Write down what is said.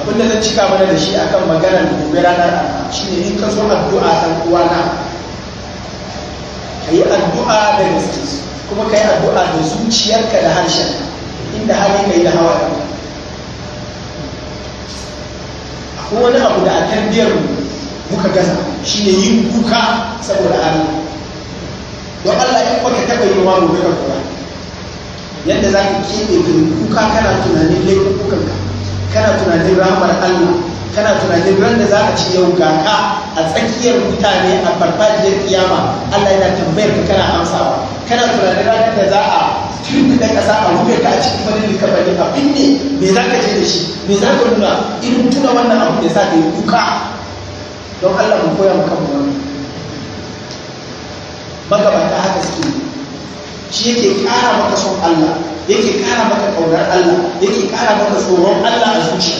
abinda zan cika mana da shi akan maganar gobe ranar Arafa shine in ka zo addu'a dan uwana ka yi addu'a da gaske kuma ka yi addu'a da zuciyarka da harshenka inda hali ka yi da hawa akwai wani abu da a tarbiyyar muka gaza shine yin kuka saboda Allah don Allah in baka taɓa yin wa gobe ka kura yadda za ka keɓe ka kuka kana tunanin laifukanka kana tunanin rahmar Allah kana tunanin ran da za a ci yau ga ka a tsakiyar mutane a farfajiyar kiyama Allah yana tambayar ka kana amsawa kana tunanin ranar da za a turbuɗe ƙasa a rufe ka a cikin wani likabari a binne me za ka je da shi me za ka nuna irin tuna wannan abu da sa ka yi kuka don Allah mu koya maka mu wannan magabata haka suke shi yake ƙara maka son Allah yake ƙara maka ƙaunar Allah yake ƙara maka tsoron Allah a zuciya